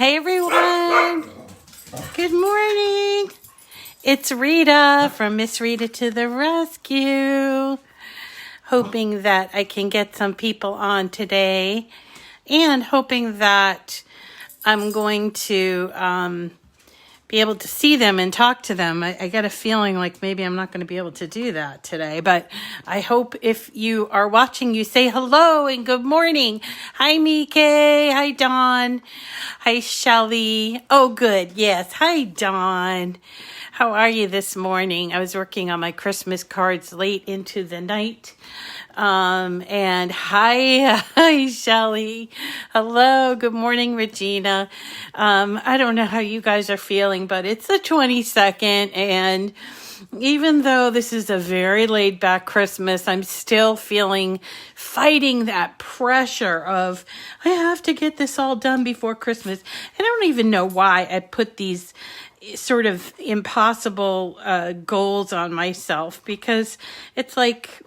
Hey everyone, good morning. It's Rita from Miss Rita to the Rescue. Hoping that I can get some people on today and hoping that I'm going to be able to see them and talk to them. I get a feeling like maybe I'm not going to be able to do that today, but I hope if you are watching, you say hello and good morning. Hi, Mike. Hi, Dawn. Hi, Shelly. Oh, good. Yes. Hi, Dawn. How are you this morning? I was working on my Christmas cards late into the night. And hi, Shelly. Hello. Good morning, Regina. I don't know how you guys are feeling, but it's the 22nd. And even though this is a very laid back Christmas, I'm still fighting that pressure of, I have to get this all done before Christmas. I don't even know why I put these sort of impossible, goals on myself, because it's like,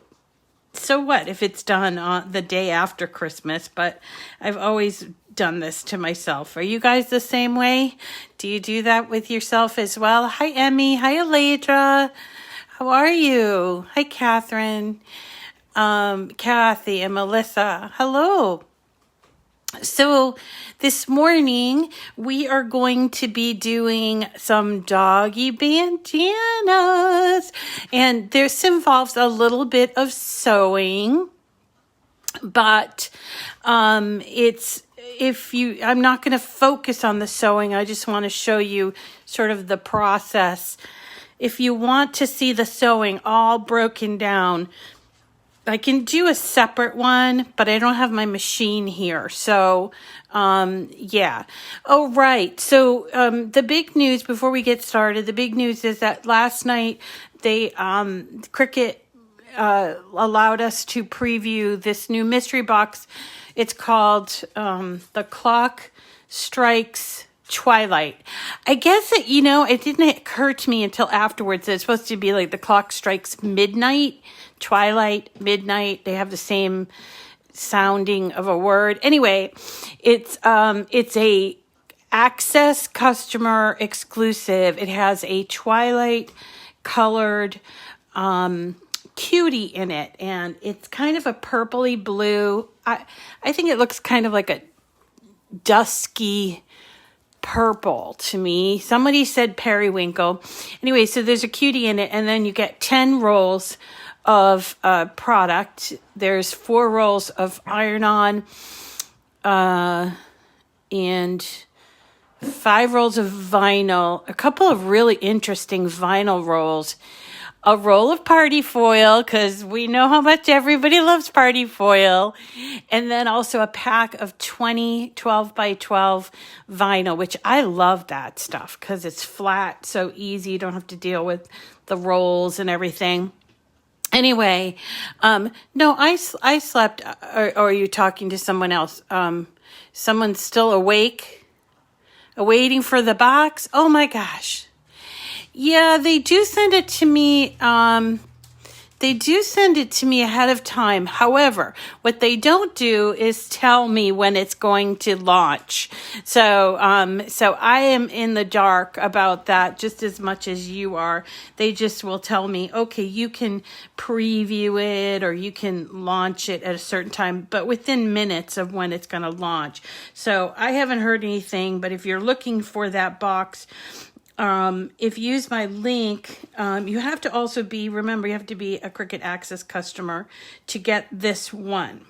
so what if it's done on the day after Christmas? But I've always done this to myself. Are you guys the same way? Do you do that with yourself as well? Hi, Emmy. Hi, Aledra. How are you? Hi, Catherine, Kathy, and Melissa. Hello. So this morning we are going to be doing some Doggie Bandanas, and this involves a little bit of sewing, but I'm not going to focus on the sewing. I just want to show you sort of the process. If you want to see the sewing all broken down, I can do a separate one, but I don't have my machine here. So, yeah. Oh, right. So, the big news before we get started, the big news is that last night Cricut, allowed us to preview this new mystery box. It's called, The Clock Strikes Twilight. I guess it didn't occur to me until afterwards that it's supposed to be like The Clock Strikes Midnight. Twilight, midnight, they have the same sounding of a word. Anyway, it's a access customer exclusive. It has a twilight colored cutie in it, and it's kind of a purpley blue. I think it looks kind of like a dusky purple to me. Somebody said periwinkle. Anyway, so there's a cutie in it, and then you get 10 rolls of product. There's 4 rolls of Iron-On and 5 rolls of vinyl, a couple of really interesting vinyl rolls, a roll of party foil, because we know how much everybody loves party foil, and then also a pack of 20 12 by 12 vinyl, which I love that stuff because it's flat, so easy. You don't have to deal with the rolls and everything. Anyway, no, I slept, or are you talking to someone else? Someone's still awake, waiting for the box. Oh my gosh. Yeah, they do send it to me. Ahead of time. However, what they don't do is tell me when it's going to launch. So I am in the dark about that just as much as you are. They just will tell me, okay, you can preview it or you can launch it at a certain time, but within minutes of when it's going to launch. So I haven't heard anything, but if you're looking for that box, if you use my link, you have to also remember you have to be a Cricut Access customer to get this one.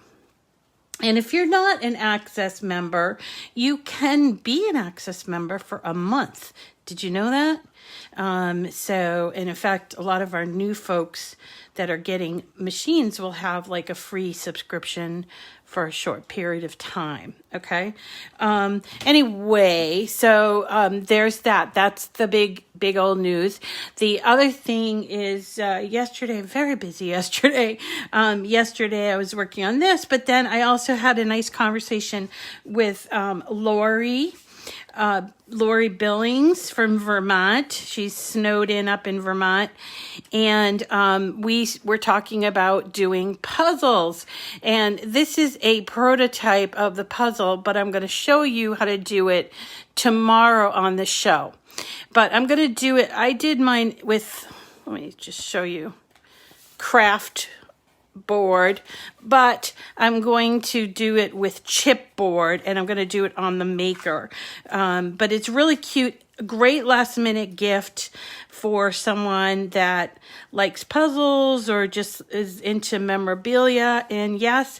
And if you're not an Access member, you can be an Access member for a month. Did you know that? And in fact, a lot of our new folks that are getting machines will have like a free subscription for a short period of time. Okay. Anyway, so there's that. That's the big old news. The other thing is yesterday, I'm very busy yesterday. Yesterday I was working on this, but then I also had a nice conversation with Lori Lori Billings from Vermont. She's snowed in up in Vermont. And we're talking about doing puzzles. And this is a prototype of the puzzle, but I'm going to show you how to do it tomorrow on the show. But I'm going to do it. I did mine with, let me just show you, craft board, but I'm going to do it with chipboard, and I'm going to do it on the maker. But it's really cute, great last minute gift for someone that likes puzzles or just is into memorabilia. And yes,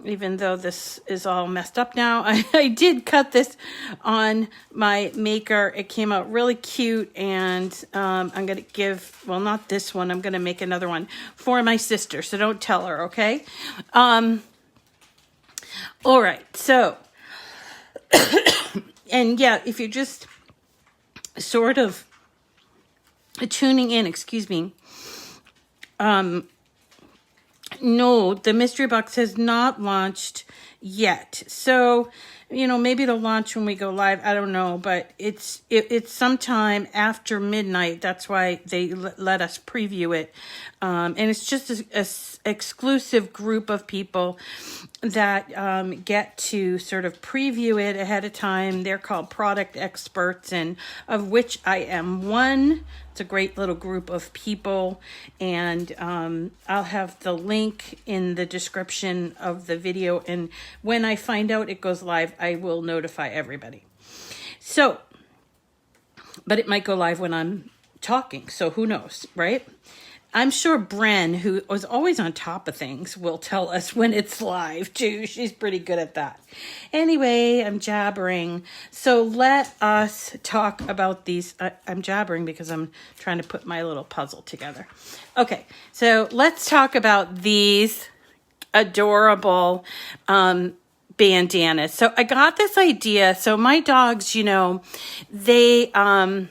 even though this is all messed up now, I did cut this on my maker. It came out really cute, and I'm going to give, well, not this one. I'm going to make another one for my sister, so don't tell her, okay? All right, so, and yeah, if you're just sort of tuning in, excuse me, no, the mystery box has not launched yet. So, you know, maybe it'll launch when we go live. I don't know, but it's sometime after midnight. That's why they let us preview it. And it's just a exclusive group of people that get to sort of preview it ahead of time. They're called product experts, and of which I am one. It's a great little group of people, and I'll have the link in the description of the video, and when I find out it goes live, I will notify everybody. So, but it might go live when I'm talking, so who knows, right? I'm sure Bren, who was always on top of things, will tell us when it's live too. She's pretty good at that. Anyway, I'm jabbering. So let us talk about these. I'm jabbering because I'm trying to put my little puzzle together. Okay, so let's talk about these adorable bandanas. So I got this idea. So my dogs, you know, they are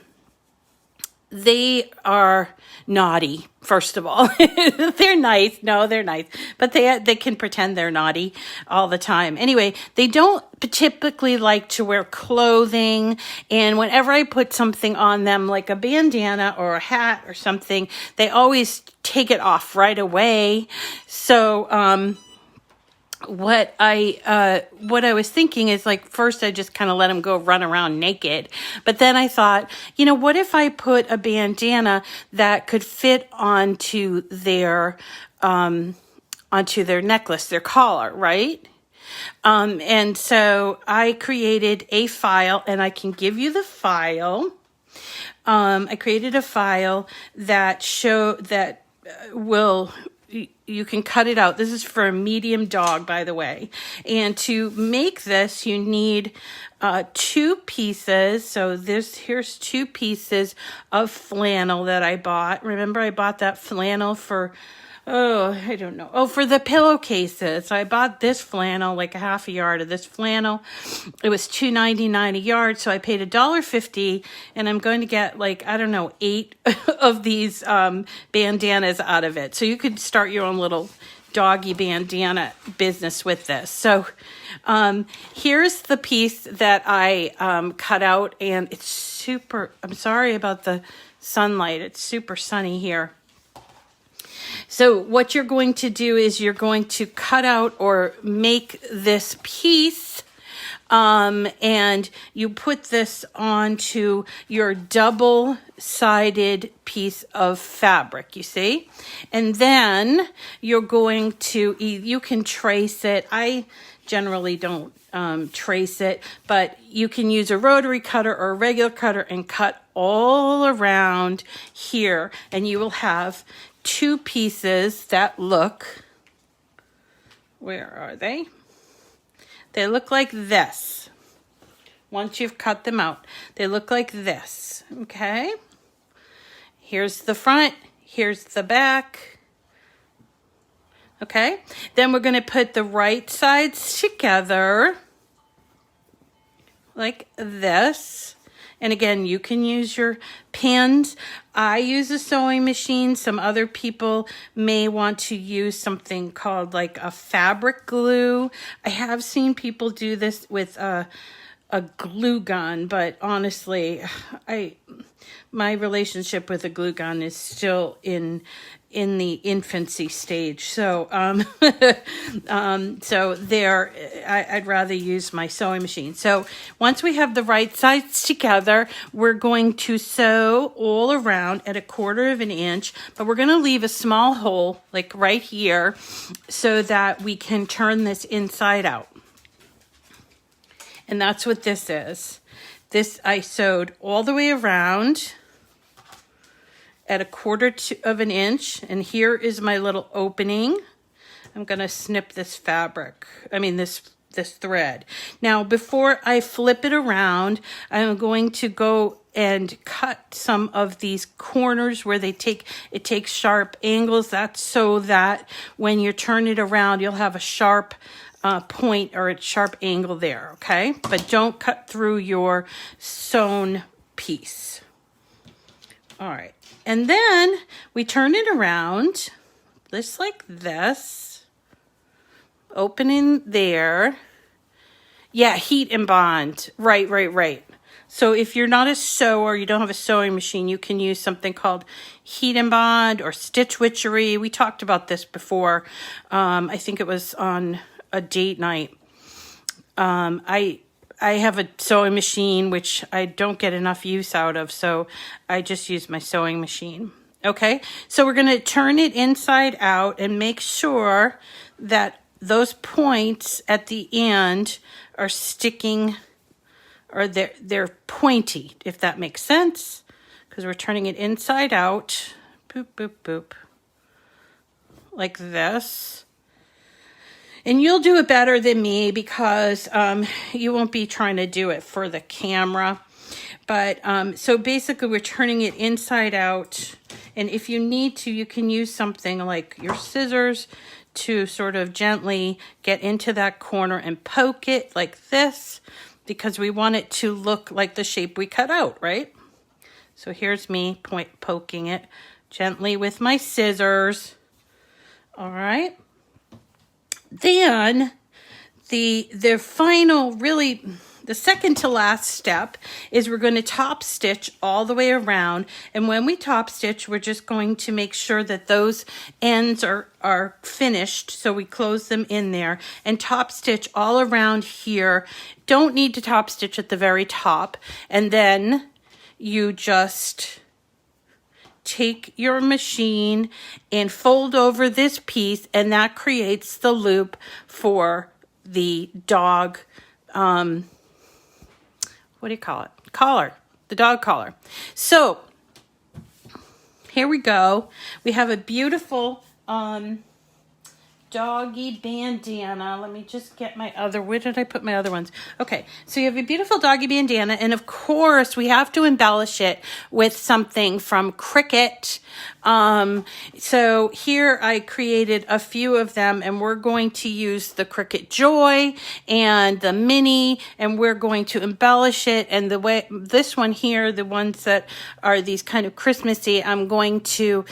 naughty, first of all. They're nice. No, they're nice. But they can pretend they're naughty all the time. Anyway, they don't typically like to wear clothing. And whenever I put something on them, like a bandana or a hat or something, they always take it off right away. So, what I was thinking is, like, first I just kind of let them go run around naked. But then I thought, you know, what if I put a bandana that could fit onto their necklace, their collar, right? And so I created a file, and I can give you the file. I created a file that will, you can cut it out. This is for a medium dog, by the way. And to make this, you need 2 pieces. So here's 2 pieces of flannel that I bought. Remember, I bought that flannel for, I don't know. Oh, for the pillowcases. So I bought this flannel, like a half a yard of this flannel. It was $2.99 a yard, so I paid $1.50, and I'm going to get, like, I don't know, 8 of these bandanas out of it. So you could start your own little doggy bandana business with this. So here's the piece that I cut out, and it's super, I'm sorry about the sunlight. It's super sunny here. So what you're going to do is you're going to cut out or make this piece, and you put this onto your double-sided piece of fabric, you see? And then you're going to, you can trace it. I generally don't trace it, but you can use a rotary cutter or a regular cutter and cut all around here, and you will have 2 pieces that look, where are they? They look like this. Once you've cut them out, they look like this, okay? Here's the front, here's the back, okay? Then we're gonna put the right sides together like this. And again, you can use your pins. I use a sewing machine. Some other people may want to use something called like a fabric glue. I have seen people do this with a glue gun, but honestly, my relationship with a glue gun is still in the infancy stage. So I'd rather use my sewing machine. So once we have the right sides together, we're going to sew all around at 1/4 of an inch, but we're going to leave a small hole like right here so that we can turn this inside out. And that's what this is. This I sewed all the way around at 1/4 of an inch. And here is my little opening. I'm going to snip this this thread. Now, before I flip it around, I'm going to go and cut some of these corners where it takes sharp angles. That's so that when you turn it around, you'll have a sharp point or a sharp angle there, okay? But don't cut through your sewn piece. All right, and then we turn it around just like this, opening there. Yeah, heat and bond, right. So if you're not a sewer, you don't have a sewing machine, you can use something called heat and bond or stitch witchery. We talked about this before. I think it was on a date night. I have a sewing machine, which I don't get enough use out of, so I just use my sewing machine. Okay, so we're going to turn it inside out and make sure that those points at the end are sticking, or they're pointy, if that makes sense, because we're turning it inside out. Boop, boop, boop. Like this. And you'll do it better than me because you won't be trying to do it for the camera. But so basically we're turning it inside out. And if you need to, you can use something like your scissors to sort of gently get into that corner and poke it like this, because we want it to look like the shape we cut out, right? So here's me poking it gently with my scissors. All right. Then the final, really the second to last step is we're going to top stitch all the way around. And when we top stitch, we're just going to make sure that those ends are finished. So we close them in there and top stitch all around here. Don't need to top stitch at the very top. And then you just take your machine and fold over this piece, and that creates the loop for the dog, what do you call it? Collar, the dog collar. So here we go. We have a beautiful doggy bandana. Let me just get my other, where did I put my other ones? Okay, so you have a beautiful doggy bandana, and of course we have to embellish it with something from Cricut. So here I created a few of them, and we're going to use the Cricut Joy and the Mini, and we're going to embellish it. And the way, this one here, the ones that are these kind of Christmassy, I'm going to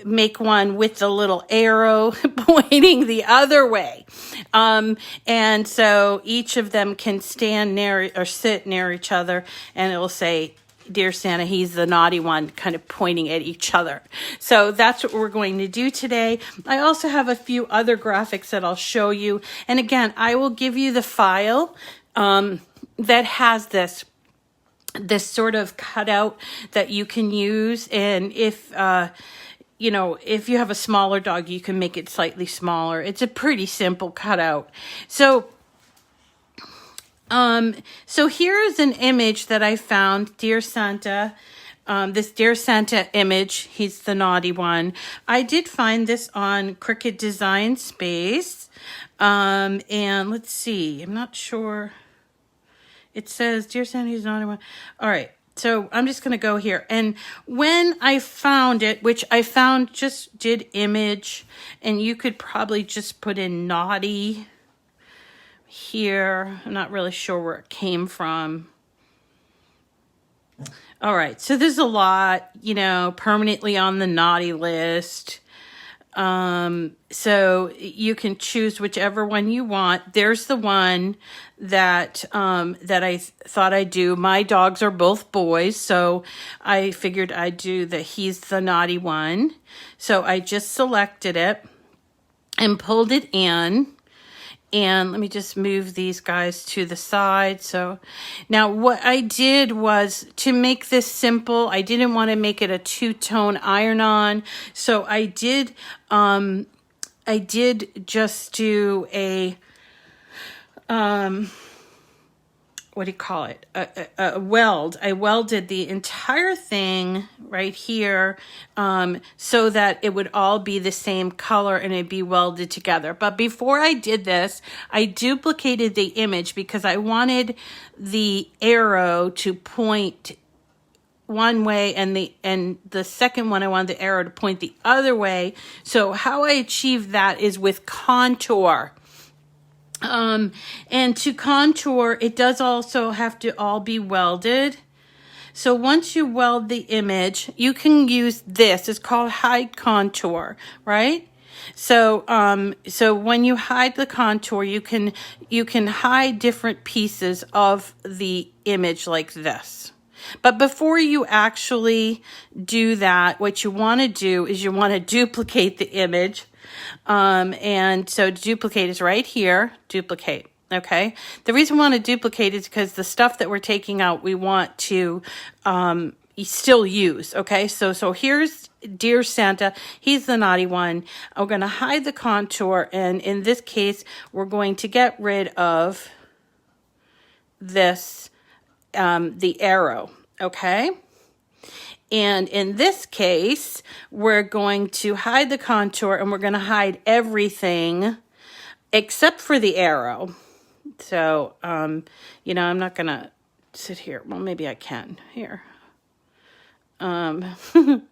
make one with the little arrow pointing the other way. And so each of them can stand near or sit near each other, and it will say, "Dear Santa, he's the naughty one," kind of pointing at each other. So that's what we're going to do today. I also have a few other graphics that I'll show you. And again, I will give you the file that has this sort of cutout that you can use. And if you know, if you have a smaller dog, you can make it slightly smaller. It's a pretty simple cutout. So here's an image that I found, Dear Santa. This Dear Santa image, he's the naughty one. I did find this on Cricut Design Space. And let's see, I'm not sure. It says, Dear Santa, he's the naughty one. All right. So I'm just going to go here. And when I found it, which I found just did image, and you could probably just put in naughty here. I'm not really sure where it came from. All right. So there's a lot, you know, permanently on the naughty list. So you can choose whichever one you want. There's the one that, that I thought I'd do. My dogs are both boys, so I figured I'd do he's the naughty one. So I just selected it and pulled it in. And let me just move these guys to the side. So now what I did was, to make this simple, I didn't want to make it a two-tone iron-on. So I did just do a, what do you call it? A weld. I welded the entire thing right here, so that it would all be the same color and it'd be welded together. But before I did this, I duplicated the image because I wanted the arrow to point one way, and the second one I wanted the arrow to point the other way. So how I achieved that is with contour. And to contour, it does also have to all be welded. So once you weld the image, you can use this. It's called hide contour, right? So, so when you hide the contour, you can hide different pieces of the image like this. But before you actually do that, what you want to do is you want to duplicate the image. And so duplicate is right here, duplicate. Okay. The reason we want to duplicate is because the stuff that we're taking out, we want to, still use. Okay. So here's Dear Santa. He's the naughty one. I'm going to hide the contour. And in this case, we're going to get rid of this, the arrow. Okay. And in this case, we're going to hide the contour, and we're going to hide everything except for the arrow. So, you know, I'm not going to sit here. Well, maybe I can here. Can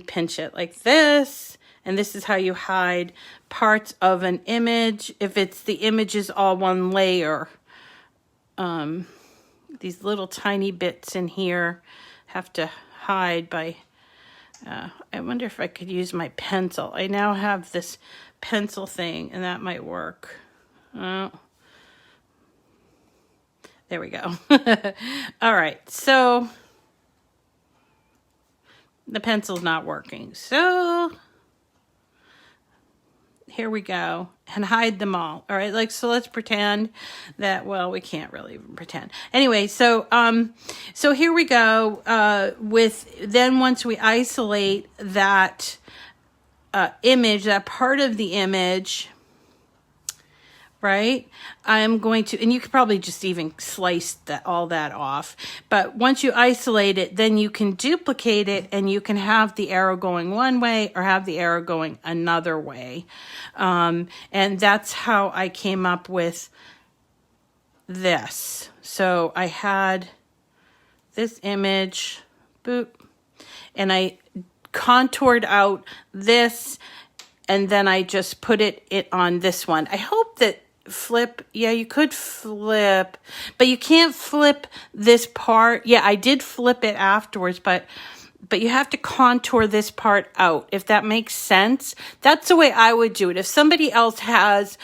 pinch it like this. And this is how you hide parts of an image. If the image is all one layer, these little tiny bits in here have to hide by, I wonder if I could use my pencil. I now have this pencil thing, and that might work. Oh, there we go. All right, so the pencil's not working. So here we go, and hide them all. All right, like, so let's pretend that, well, we can't really pretend. Anyway, so so here we go, then once we isolate that image, that part of the image, right, I'm going to, and you could probably just even slice all that off, but once you isolate it, then you can duplicate it, and you can have the arrow going one way or have the arrow going another way. And that's how I came up with this. So I had this image, boop, and I contoured out this, and then I just put it on this one. I hope that flip, yeah, you could flip, but you can't flip this part. Yeah, I did flip it afterwards, but you have to contour this part out, if that makes sense. That's the way I would do it. If somebody else has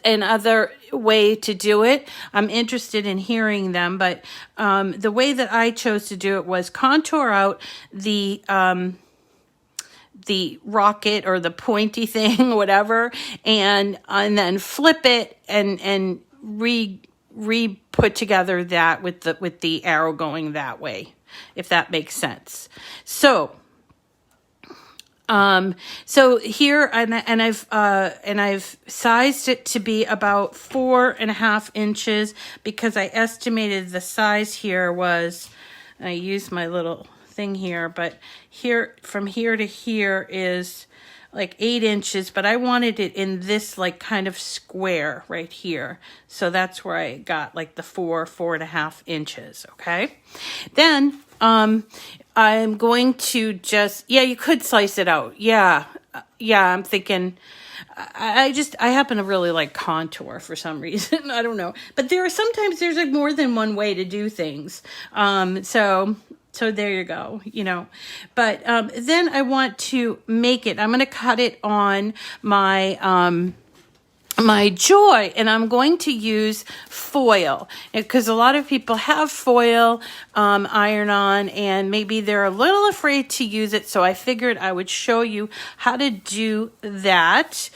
another way to do it, I'm interested in hearing them. But the way that I chose to do it was contour out the rocket or the pointy thing, whatever, and then flip it and put together that with the arrow going that way, if that makes sense. So so here, and I've sized it to be about 4.5 inches, because I estimated the size here was, I used my little thing here, but here, from here to here is like 8 inches, but I wanted it in this like kind of square right here. So that's where I got like the 4.5 inches. Okay. Then, I'm going to just, yeah, you could slice it out. Yeah. I'm thinking, I happen to really like contour for some reason. I don't know. But sometimes there's like more than one way to do things. So So there you go, you know. But then I want to make it. I'm going to cut it on my my Joy, and I'm going to use foil because a lot of people have foil iron-on, and maybe they're a little afraid to use it. So I figured I would show you how to do that.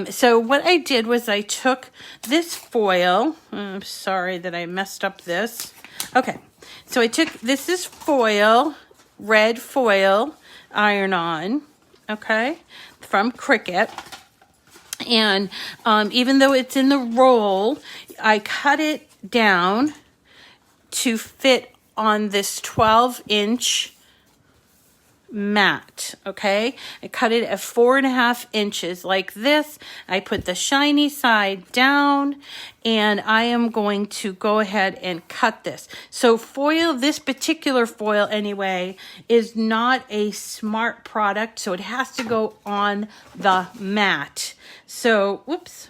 So what I did was I took this foil. I'm sorry that I messed up this. Okay, so I took, this is foil, red foil iron-on, okay, from Cricut. And even though it's in the roll, I cut it down to fit on this 12-inch mat, okay? I cut it at 4.5 inches like this. I put the shiny side down, and I am going to go ahead and cut this. So foil, this particular foil anyway, is not a smart product, so it has to go on the mat. So, whoops.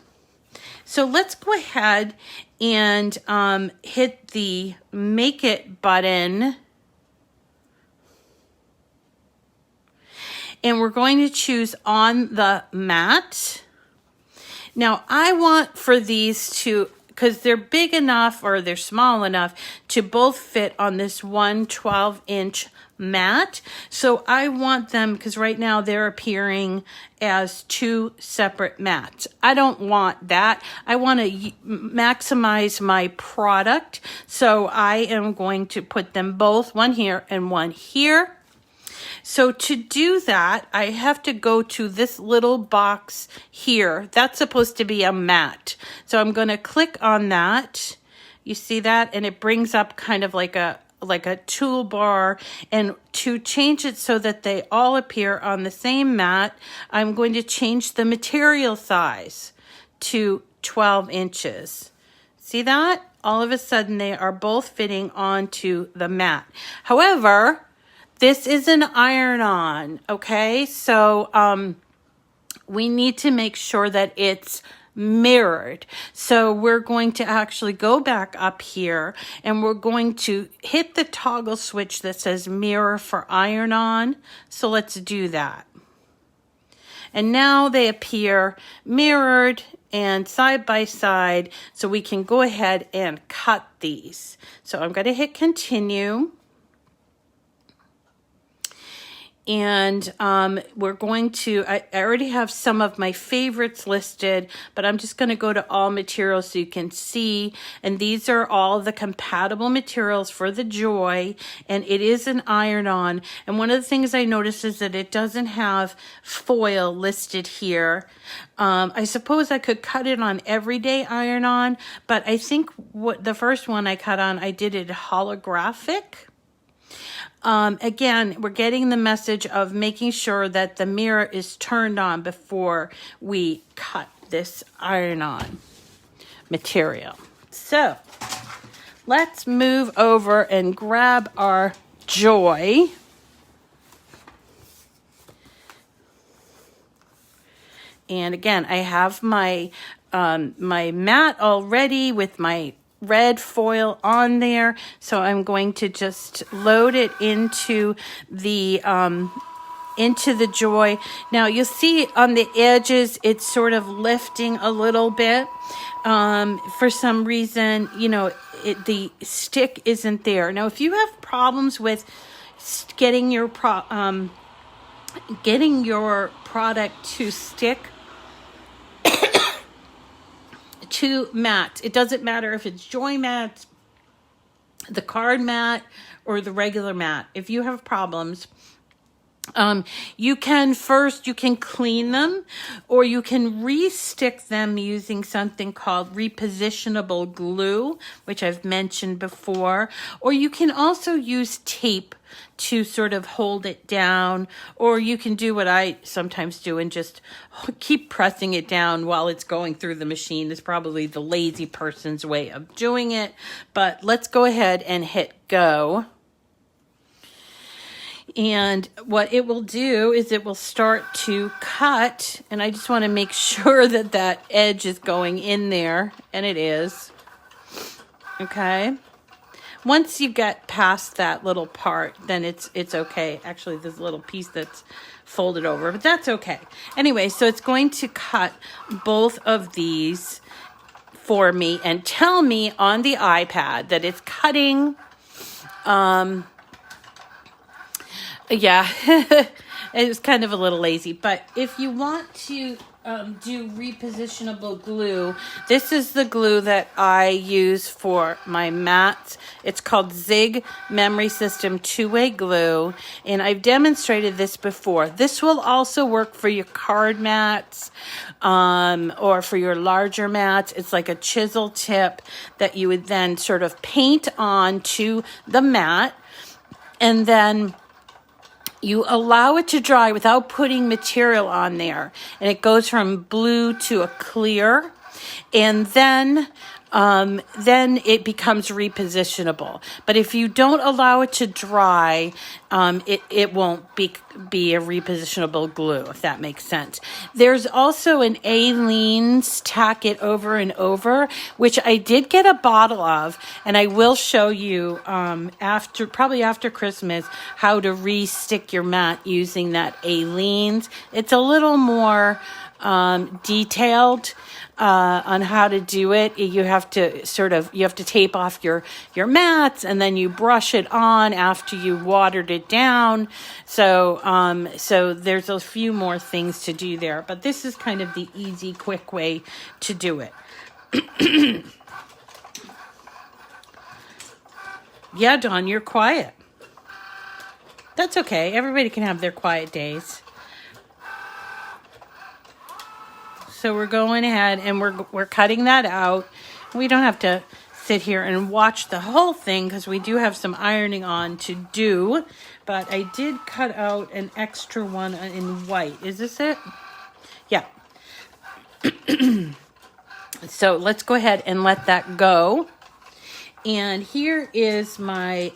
So let's go ahead and hit the Make It button. And we're going to choose on the mat. Now I want for these to, because they're big enough or they're small enough to both fit on this one 12-inch mat. So I want them, because right now they're appearing as two separate mats. I don't want that. I want to maximize my product. So I am going to put them both, one here and one here. So to do that, I have to go to this little box here. That's supposed to be a mat. So I'm going to click on that. You see that? And it brings up kind of like a toolbar. And to change it so that they all appear on the same mat, I'm going to change the material size to 12 inches. See that? All of a sudden they are both fitting onto the mat. However, this is an iron-on, okay? So we need to make sure that it's mirrored. So we're going to actually go back up here, and we're going to hit the toggle switch that says mirror for iron-on. So let's do that. And now they appear mirrored and side by side, so we can go ahead and cut these. So I'm going to hit continue. And we're going to, I already have some of my favorites listed, but I'm just going to go to all materials so you can see. And these are all the compatible materials for the Joy, and it is an iron-on. And one of the things I noticed is that it doesn't have foil listed here. I suppose I could cut it on everyday iron-on, but I think what the first one I cut on, I did it holographic. Again, we're getting the message of making sure that the mirror is turned on before we cut this iron-on material. So let's move over and grab our Joy. And again, I have my my mat already with my red foil on there, so I'm going to just load it into the Joy. Now you'll see on the edges it's sort of lifting a little bit. For some reason, you know, the stick isn't there. Now if you have problems with getting your product to stick to mats. It doesn't matter if it's Joy mats, the card mat, or the regular mat. If you have problems, you can clean them, or you can re-stick them using something called Repositionable Glue, which I've mentioned before, or you can also use tape to sort of hold it down, or you can do what I sometimes do and just keep pressing it down while it's going through the machine. It's probably the lazy person's way of doing it, but let's go ahead and hit go. And what it will do is it will start to cut, and I just want to make sure that that edge is going in there, and it is. Okay. once you get past that little part, then it's okay. Actually, there's a little piece that's folded over, but that's okay. Anyway, so it's going to cut both of these for me and tell me on the iPad that it's cutting. Yeah, it was kind of a little lazy, but if you want to do repositionable glue, this is the glue that I use for my mats. It's called Zig Memory System two-way glue, and I've demonstrated this before. This will also work for your card mats or for your larger mats. It's like a chisel tip that you would then sort of paint on to the mat, and then you allow it to dry without putting material on there. And it goes from blue to a clear. And then it becomes repositionable. But if you don't allow it to dry, it won't be a repositionable glue, if that makes sense. There's also an Aleene's Tack It Over and Over, which I did get a bottle of, and I will show you probably after Christmas how to re-stick your mat using that Aleene's. It's a little more detailed on how to do it. You have to tape off your mats, and then you brush it on after you watered it down. So there's a few more things to do there, but this is kind of the easy, quick way to do it. Yeah, Dawn, you're quiet. That's okay. Everybody can have their quiet days. So we're going ahead and we're cutting that out. We don't have to sit here and watch the whole thing because we do have some ironing on to do. But I did cut out an extra one in white. Is this it? Yeah. So let's go ahead and let that go. And here is my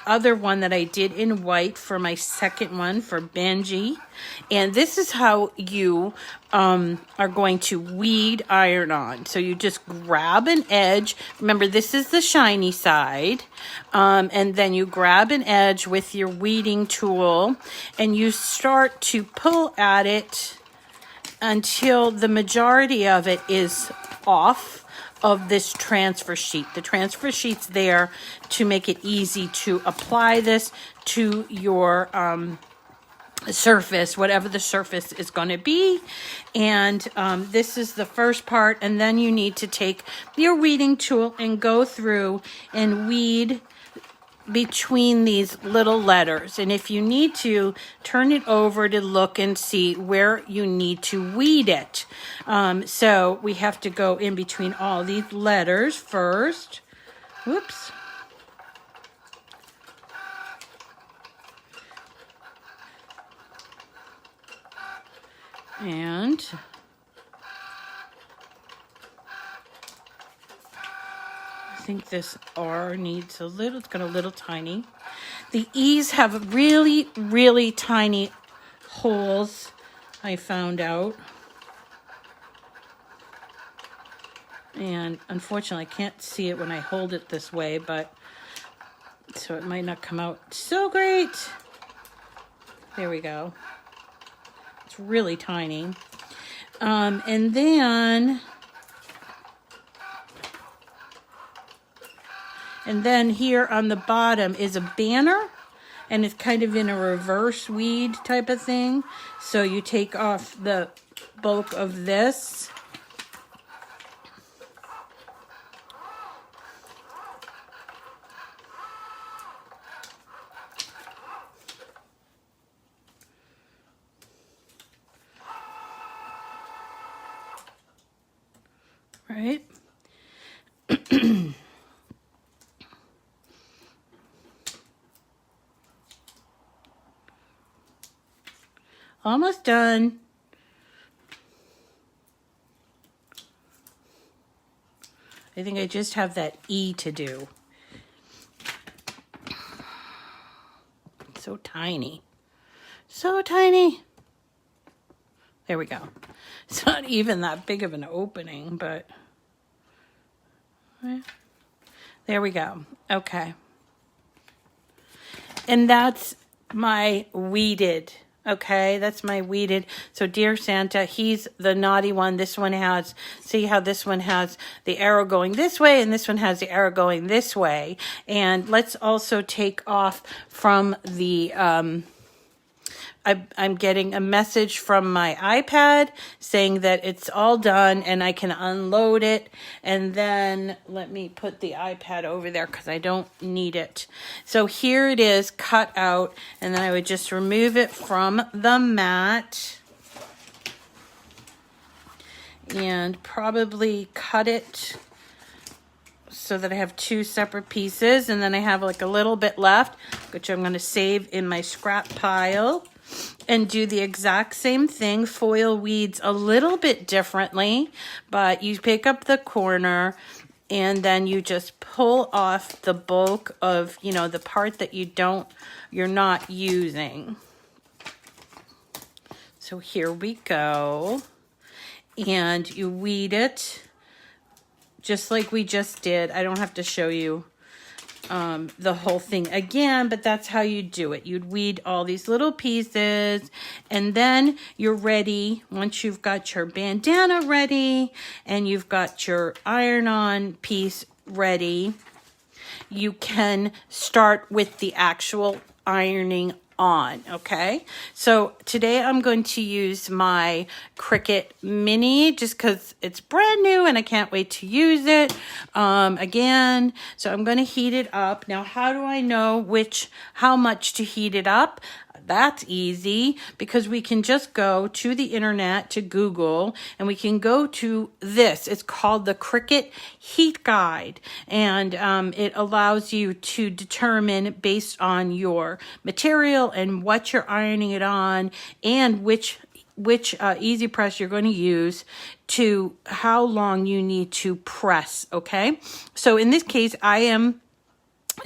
other one that I did in white for my second one for Benji. And this is how you are going to weed iron on. So you just grab an edge. Remember, this is the shiny side. And then you grab an edge with your weeding tool. And you start to pull at it until the majority of it is off of this transfer sheet. The transfer sheet's there to make it easy to apply this to your surface, whatever the surface is going to be. And this is the first part, and then you need to take your weeding tool and go through and weed between these little letters. And if you need to, turn it over to look and see where you need to weed it. So we have to go in between all these letters first. Whoops. And I think this R needs it's got a little tiny. The E's have really, really tiny holes, I found out. And unfortunately, I can't see it when I hold it this way, but so it might not come out so great. There we go. It's really tiny. And then here on the bottom is a banner, and it's kind of in a reverse weed type of thing. So you take off the bulk of this. Right? Almost done. I think I just have that E to do. It's so tiny. So tiny. There we go. It's not even that big of an opening, but There we go. Okay. And that's my weeded. Okay, that's my weeded. So Dear Santa, he's the naughty one. This one has, see how this one has the arrow going this way and this one has the arrow going this way. And let's also take off from the, I'm getting a message from my iPad saying that it's all done and I can unload it. And then let me put the iPad over there because I don't need it. So here it is cut out, and then I would just remove it from the mat and probably cut it so that I have two separate pieces. And then I have like a little bit left, which I'm going to save in my scrap pile. And do the exact same thing. Foil weeds a little bit differently, but you pick up the corner and then you just pull off the bulk of, you know, the part that you're not using. So here we go. And you weed it just like we just did. I don't have to show you the whole thing again, but that's how you do it. You'd weed all these little pieces, and then you're ready. Once you've got your bandana ready and you've got your iron-on piece ready, you can start with the actual ironing on. Okay, so today I'm going to use my Cricut Mini just because it's brand new and I can't wait to use it again. So I'm going to heat it up. Now, how do I know how much to heat it up? That's easy because we can just go to the internet, to Google, and we can go to this. It's called the Cricut Heat Guide, and it allows you to determine based on your material and what you're ironing it on and which easy press you're going to use to how long you need to press, okay? So in this case, I am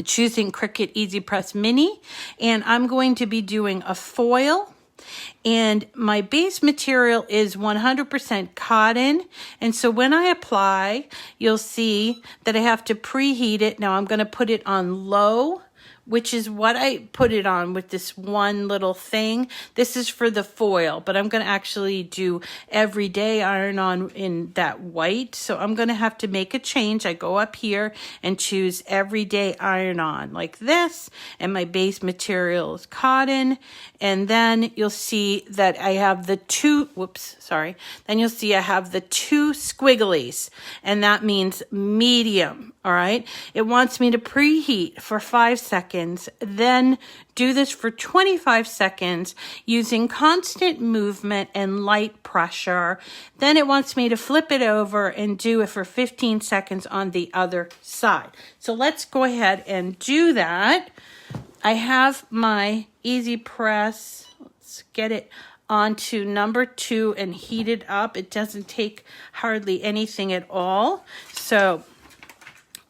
choosing Cricut Easy Press Mini, and I'm going to be doing a foil, and my base material is 100% cotton. And so when I apply, you'll see that I have to preheat it. Now I'm going to put it on low, which is what I put it on with this one little thing. This is for the foil, but I'm going to actually do everyday iron-on in that white. So I'm going to have to make a change. I go up here and choose everyday iron-on like this, and my base material is cotton. And then you'll see that I have the then you'll see I have the two squigglies, and that means medium. All right. It wants me to preheat for 5 seconds, then do this for 25 seconds using constant movement and light pressure. Then it wants me to flip it over and do it for 15 seconds on the other side. So let's go ahead and do that. I have my easy press. Let's get it onto number 2 and heat it up. It doesn't take hardly anything at all. So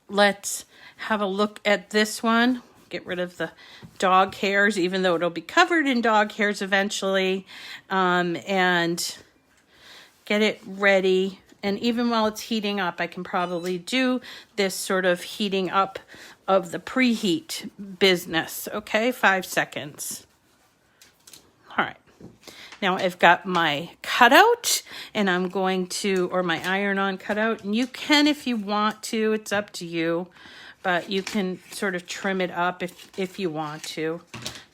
let's have a look at this one. Get rid of the dog hairs, even though it'll be covered in dog hairs eventually, and get it ready. And even while it's heating up, I can probably do this sort of heating up of the preheat business. Okay, 5 seconds. All right. Now I've got my cutout, and I'm going to, or my iron-on cutout, and you can if you want to, it's up to you, but you can sort of trim it up if you want to.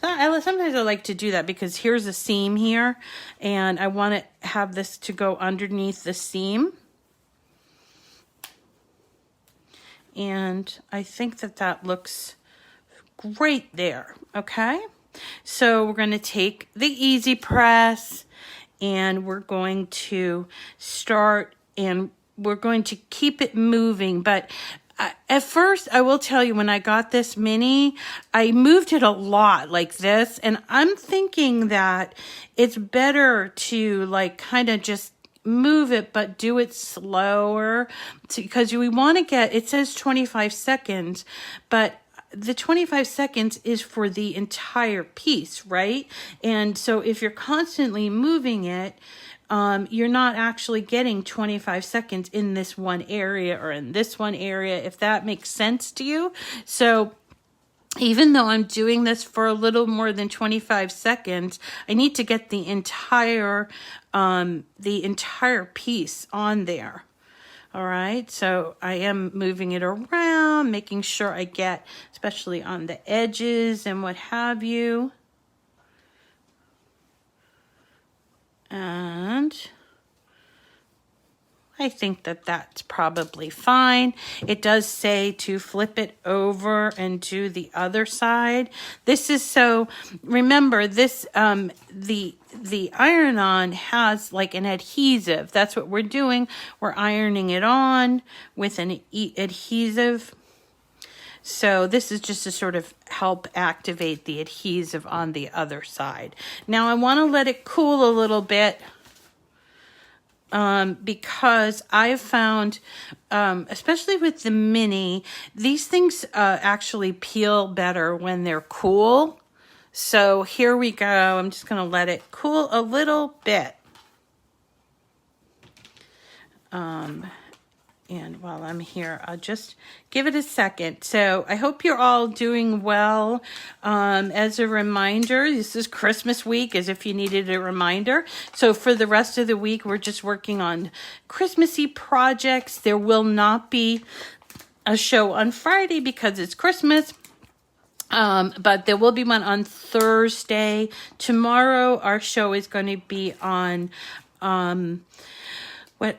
Sometimes I like to do that because here's a seam here, and I want to have this to go underneath the seam. And I think that looks great there, okay? So we're going to take the easy press, and we're going to start, and we're going to keep it moving. But at first, I will tell you, when I got this mini, I moved it a lot like this, and I'm thinking that it's better to like kind of just move it, but do it slower, because we want to get, it says 25 seconds, but the 25 seconds is for the entire piece, right? And so if you're constantly moving it, you're not actually getting 25 seconds in this one area or in this one area, if that makes sense to you. So even though I'm doing this for a little more than 25 seconds, I need to get the entire piece on there. All right, so I am moving it around, making sure I get, especially on the edges and what have you. And I think that that's probably fine. It does say to flip it over and do the other side. This is so, remember this, the iron-on has like an adhesive. That's what we're doing. We're ironing it on with an adhesive. So this is just to sort of help activate the adhesive on the other side. Now I want to let it cool a little bit. Because I've found, especially with the mini, these things actually peel better when they're cool. So here we go. I'm just going to let it cool a little bit. And while I'm here, I'll just give it a second. So I hope you're all doing well. As a reminder, this is Christmas week, as if you needed a reminder. So for the rest of the week, we're just working on Christmassy projects. There will not be a show on Friday because it's Christmas. But there will be one on Thursday. Tomorrow, our show is going to be on...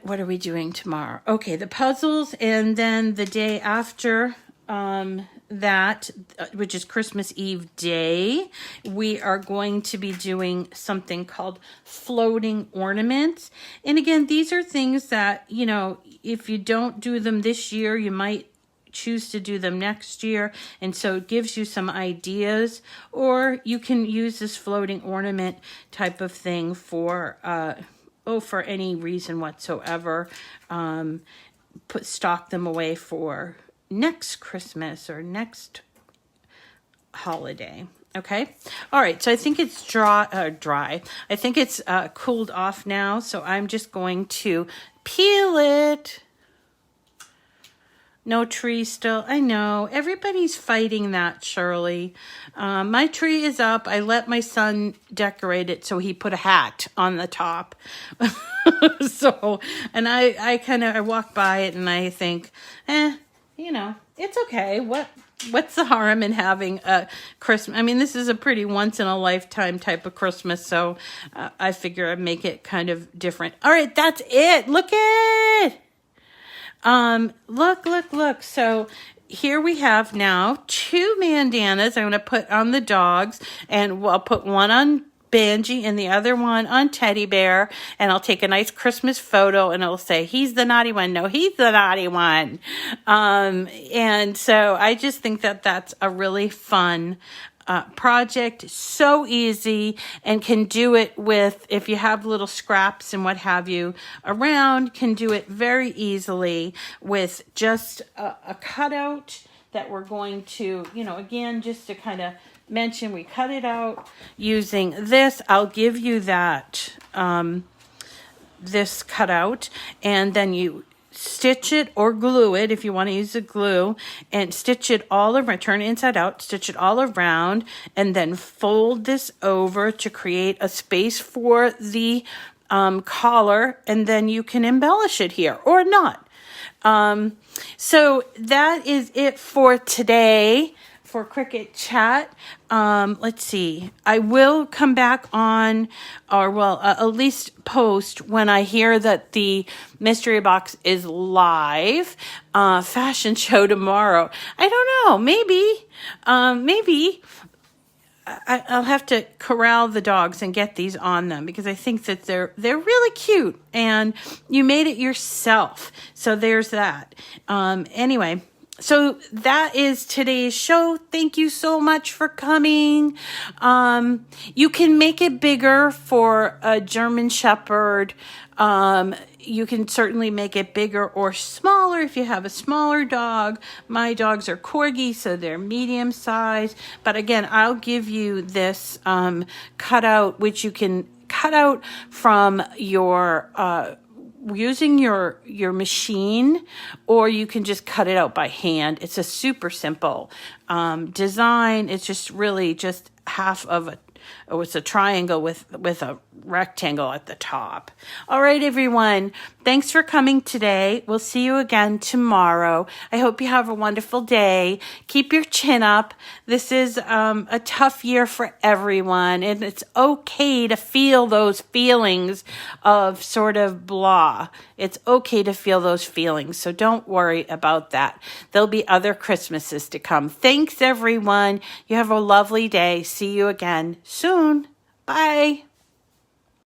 What are we doing tomorrow? Okay, the puzzles, and then the day after that, which is Christmas Eve day, we are going to be doing something called floating ornaments. And again, these are things that, you know, if you don't do them this year, you might choose to do them next year, and so it gives you some ideas. Or you can use this floating ornament type of thing for for any reason whatsoever. Stock them away for next Christmas or next holiday. Okay. All right. So I think it's dry. I think it's cooled off now. So I'm just going to peel it. No tree still. I know. Everybody's fighting that, Shirley. My tree is up. I let my son decorate it, so he put a hat on the top. So, and I walk by it and I think, you know, it's okay. What's the harm in having a Christmas? I mean, this is a pretty once in a lifetime type of Christmas. So I figure I'd make it kind of different. All right. That's it. Look at it. Look. So here we have now 2 bandanas I'm going to put on the dogs, and I'll put one on Benji and the other one on Teddy Bear, and I'll take a nice Christmas photo and it'll say, he's the naughty one. No, he's the naughty one. And so I just think that that's a really fun project, so easy, and can do it with, if you have little scraps and what have you around, can do it very easily with just a cutout that we're going to, you know, again, just to kind of mention, we cut it out using this. I'll give you that, this cutout, and then you stitch it or glue it if you want to use the glue, and stitch it all around, turn it inside out, stitch it all around, and then fold this over to create a space for the collar, and then you can embellish it here or not. So that is it for today for Cricut Chat. Let's see. I will come back on, or well, at least post when I hear that the mystery box is live. Fashion show tomorrow. I don't know. Maybe I'll have to corral the dogs and get these on them, because I think that they're really cute, and you made it yourself. So there's that. Anyway. So that is today's show. Thank you so much for coming. You can make it bigger for a German Shepherd. You can certainly make it bigger or smaller if you have a smaller dog. My dogs are Corgi, so they're medium size. But again, I'll give you this cutout, which you can cut out from your using your machine, or you can just cut it out by hand. It's a super simple design. It's just really just half of it's a triangle with a rectangle at the top. All right, everyone. Thanks for coming today. We'll see you again tomorrow. I hope you have a wonderful day. Keep your chin up. This is a tough year for everyone, and it's okay to feel those feelings of sort of blah. It's okay to feel those feelings, so don't worry about that. There'll be other Christmases to come. Thanks, everyone. You have a lovely day. See you again soon. Bye.